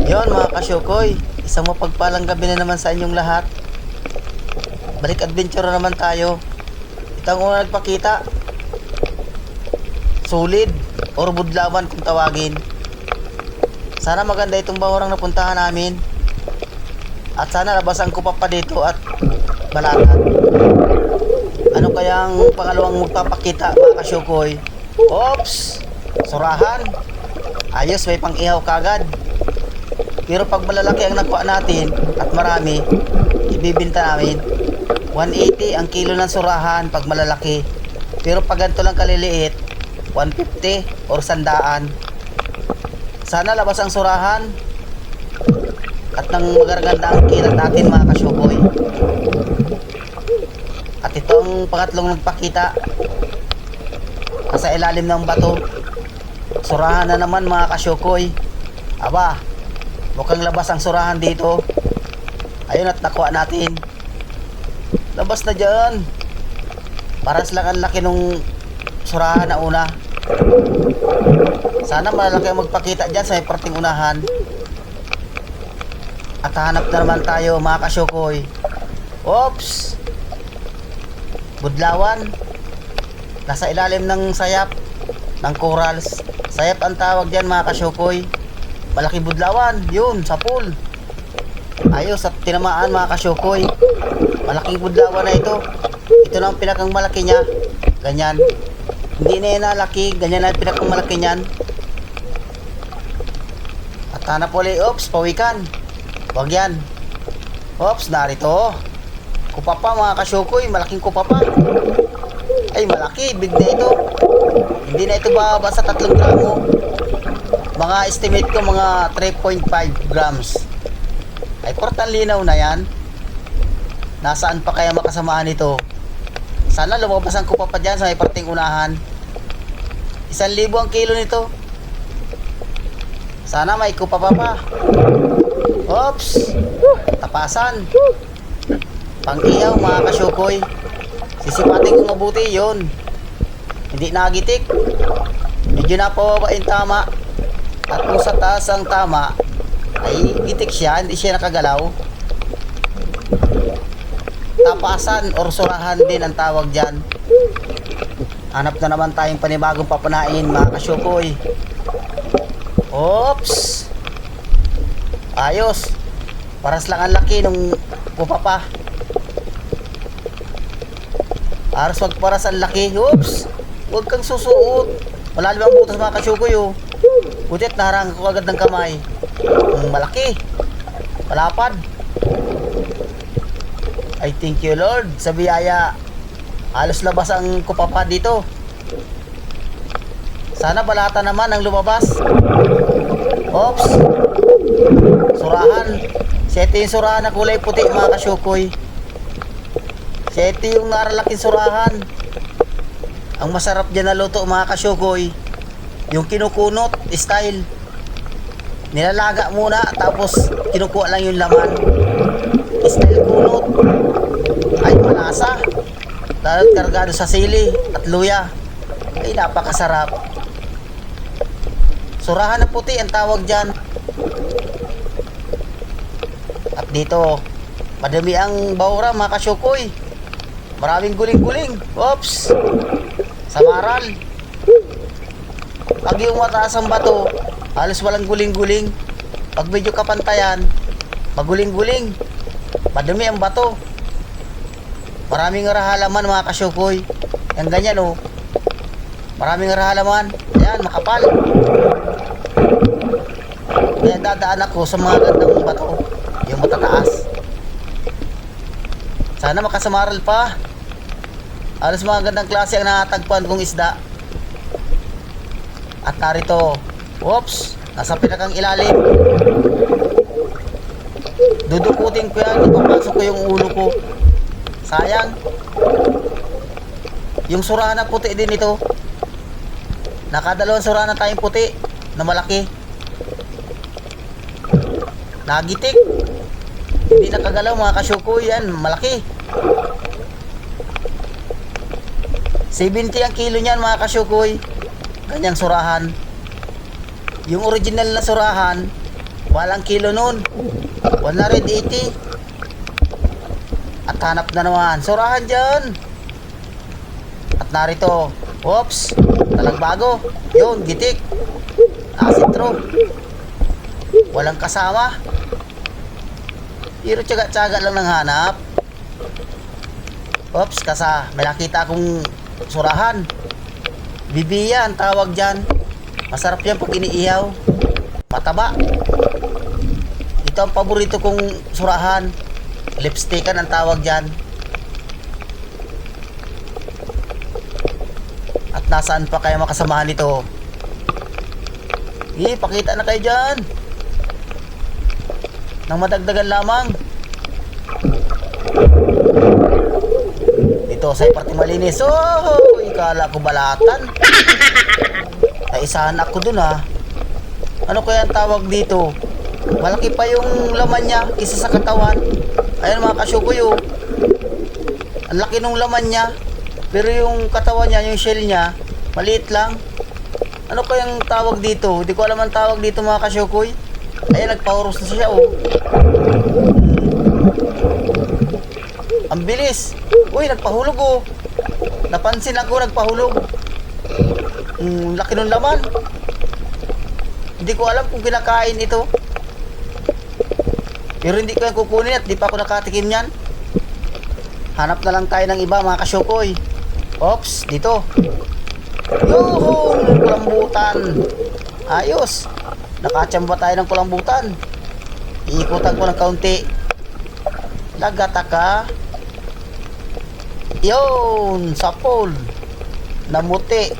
Yon mga kasyukoy, isang mapagpalang gabi na naman sa inyong lahat. Balik adventure na naman tayo. Ito ang una nagpakita. Solid or budlawan kung tawagin. Sana maganda itong bahurang napuntahan namin. At sana labasan ko pa dito at balatan. Ano kayang pangalawang magpapakita mga kasyukoy? Oops! Surahan. Ayos, may pang-ihaw kagad. Pero pag malalaki ang nakuha natin at marami, ibibinta namin. 180 ang kilo ng surahan pag malalaki. Pero pag ganito lang kaliliit, 150 or 100. Sana labas ang surahan at nang magaganda ang kilat natin mga kasyukoy. At ito ang pangatlong nagpakita. Nasa ilalim ng bato. Surahan na naman mga kasyukoy. Aba, mukhang labas ang surahan dito. Ayun at nakuha natin. Labas na dyan. Paras lang ang laki nung surahan na una. Sana malaki ang magpakita dyan sa may parting unahan. At hanap na naman tayo mga kasyukoy. Oops! Budlawan. Nasa ilalim ng sayap ng corals. Sayap ang tawag dyan mga kasyukoy. Malaking budlawan, yun, sa pool. Ayos at tinamaan mga kasyukoy. Malaking budlawan na ito. Ito na ang pinakang malaki niya. Ganyan. Hindi na yan nalaki, ganyan na ang pinakang malaki niyan. At hanap ulit, oops, pawikan. Huwag yan. Oops, narito. Kupapa mga kasyukoy, malaking kupapa. Ay, malaki, big na ito. Hindi na ito bababa sa 3 gramo. Mga estimate ko mga 3.5 grams. Ay, portang linaw na yan. Nasaan pa kaya makasamaan nito? Sana lumabas ang kupa pa dyan sa may parting unahan. 1,000 ang kilo nito. Sana may kupa pa. Oops! Tapasan. Pang-iyaw mga kasyukoy. Sisipatin kong mabuti yun. Hindi nagitik. Medyo napababa yung tama. At kung sa taas ang tama, ay gitik siya, hindi siya nakagalaw. Tapasan or surahan din ang tawag dyan. Hanap na naman tayong panibagong papanain mga kasyukoy. Oops! Ayos. Paras lang ang laki nung kupapa. Aras wag paras ang laki. Oops! Huwag kang susuot. Malalim ang butas mga kasyukoy oh. Butit naharang ko agad ng kamay. Malaki. Malapad. I thank you Lord sa biyaya. Halos labas ang kupapa dito. Sana balata naman ang lumabas. Oops. Surahan. Sete yung surahan na kulay puti mga kasyukoy. Sete yung naralaking surahan. Ang masarap dyan na luto mga kasyukoy, yung kinukunot style. Nilalaga muna tapos kinukuha lang yung laman. Style kunot. Ay malasa. Lalo't kargado sa sili at luya. Ay napakasarap. Surahan na puti ang tawag dyan. At dito, madami ang bahura mga kasyukoy. Maraming guling-guling. Oops! Samaral. Pag yung mataas ang bato, halos walang guling-guling. Pag medyo kapantayan, maguling-guling. Madumi ang bato. Maraming rahalaman mga kasyukoy. Yan ganyan oh. Maraming rahalaman. Yan, makapal. Kaya dadaan ako sa mga gandang bato. Yung matataas. Sana makasamaral pa. Halos mga gandang klase ang nakatagpuan kong isda. At narito, whoops, nasa pinakang ilalim. Dudukutin ko yan, ipapasok ko yung ulo ko. Sayang. Yung surahan na puti din ito. Nakadalawang surahan na tayong puti na malaki. Nagitik. Hindi nakagalaw mga kasyukoy yan, malaki. 70 ang kilo niyan mga kasyukoy. Ganyang surahan. Yung original na surahan Walang kilo nun. 180. At hanap na naman. Surahan dyan. At narito. Oops. Talagbago. Yun, gitik. Asitro. Walang kasama. Pero tsaga-tsaga lang ng hanap. Oops, kasa. May nakita akong surahan. Bibiya ang tawag dyan. Masarap yan pag iniihaw. Mataba. Ito ang paborito kong surahan. Lipstickan ang tawag dyan. At nasaan pa kaya makasamahan nito? Pakita na kayo dyan. Nang madagdagan lamang. Dito sa parte malinis. Oh, ikala ko balatan. Naisahan ako dun ha. Ano kaya ang tawag dito? Malaki pa yung laman niya isa sa katawan. Ayan mga kasyukoy oh. Ang laki nung laman niya. Pero yung katawan niya, yung shell niya, maliit lang. Ano kayang tawag dito? Hindi ko alam ang tawag dito mga kasyukoy. Ayan, nagpahuros na siya oh. Ang bilis. Uy, nagpahulog oh. Napansin ako nagpahulog. Laki nung laman. Hindi ko alam kung kinakain ito. Pero hindi ko yan kukunin at di pa ako nakatikim yan. Hanap na lang tayo ng iba mga kasyukoy. Oops, dito. Yuhun, kulambutan. Ayos. Nakachamba tayo ng kulambutan. Iikutan ko ng kaunti. Lagataka. Yun, sapol. Namuti.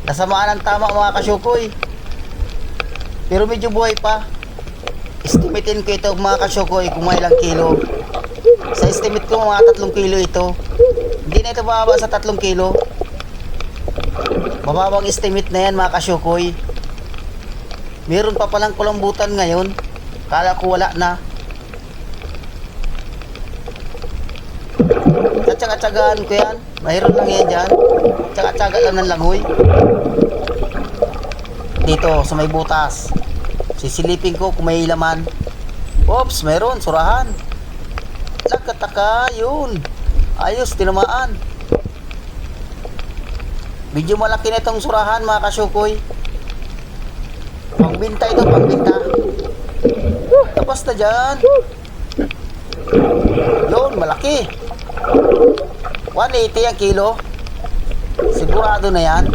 Nasamaan ang tama mga kasyukoy. Pero medyo buhay pa. Estimatein ko ito mga kasyukoy kung may ilang kilo. Sa estimate ko mga 3 kilo ito. Hindi na ito bababa sa 3 kilo. Mababang estimate na yan mga kasyukoy. Meron pa palang kulambutan ngayon. Kala ko wala na. Tsaka-tsagaan ko yan. Mayroon lang yan dyan. Tsaka-tsaga lang ng langoy. Dito sa may butas. Sisilipin ko kung may laman. Oops, mayroon, surahan. Nagkataka, yun. Ayos, tinamaan. Medyo malaki na itong surahan mga kasyukoy. Pangbinta ito, pangbinta. Tapos na dyan. Yun, malaki. 180 ang kilo. Sigurado na yan.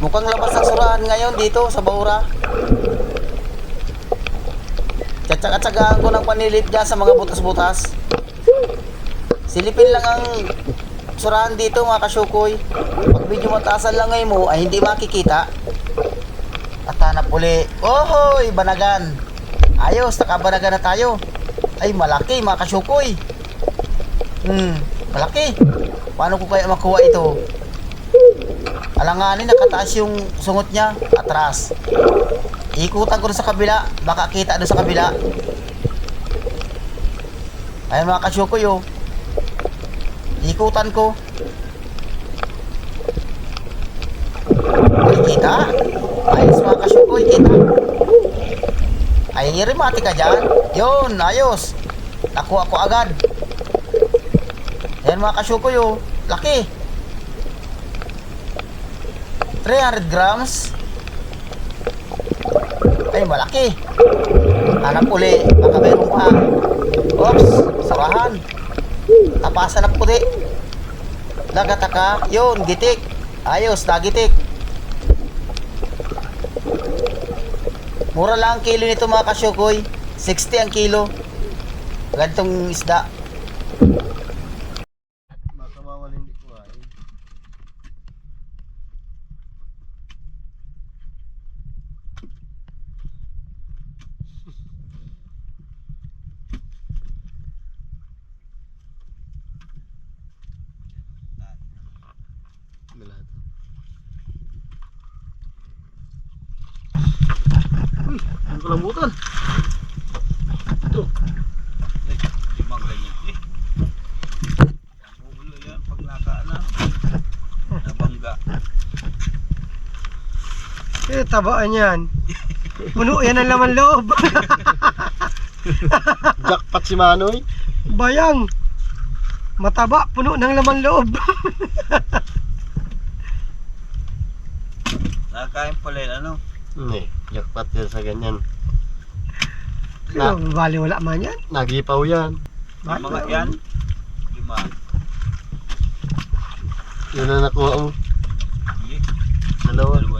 Mukhang labas ang surahan ngayon dito sa Baura. Tsaka-tsagaan ko ng panilit dyan sa mga butas-butas. Silipin lang ang surahan dito mga kasyukoy. Pag medyo mataasan lang ngayon mo ay hindi makikita. At hanap uli. Ohoy, banagan. Ayos, nakabanagan na tayo. Ay, malaki mga kasyukoy. Malaki. Paano ko kaya makuha ito? Alanganin, nakataas yung sungot niya. Atras. Ikutan ko sa kabila. Baka kita doon sa kabila. Ayan mga kasyukoy oh. Ikutan ko. Ay, kita. Ayos mga kasyukoy, kita. Ay, rimati ka dyan. Yun, ayos. Nakuha ko agad. Ayan mga kasyukoy oh. Laki. 300 grams. Ay, malaki. Hanap uli. Baka meron pa. Oops, surahan. Tapasan na puti. Lagataka. Yun, gitik. Ayos, nagitik. Mura lang ang kilo nito mga kasyukoy. 60 ang kilo. Ganitong isda. Baka bawal hindi ko ay. Belado. Uy, ang kalambutan. Ito. Limang ganyan eh. Ang ulo yan pag nakaana. Nabangga. Tabaan yan. Puno yan ang laman loob. Jackpot si Manoy. Bayang. Mataba, puno ng laman loob. Nakakain pala yun, ano? Hindi, jackpot yan sa ganyan. Bali wala man yan. Nagipaw yan. Yung mga yan, 5. Yun na nakuha ang Hindi. dalawa.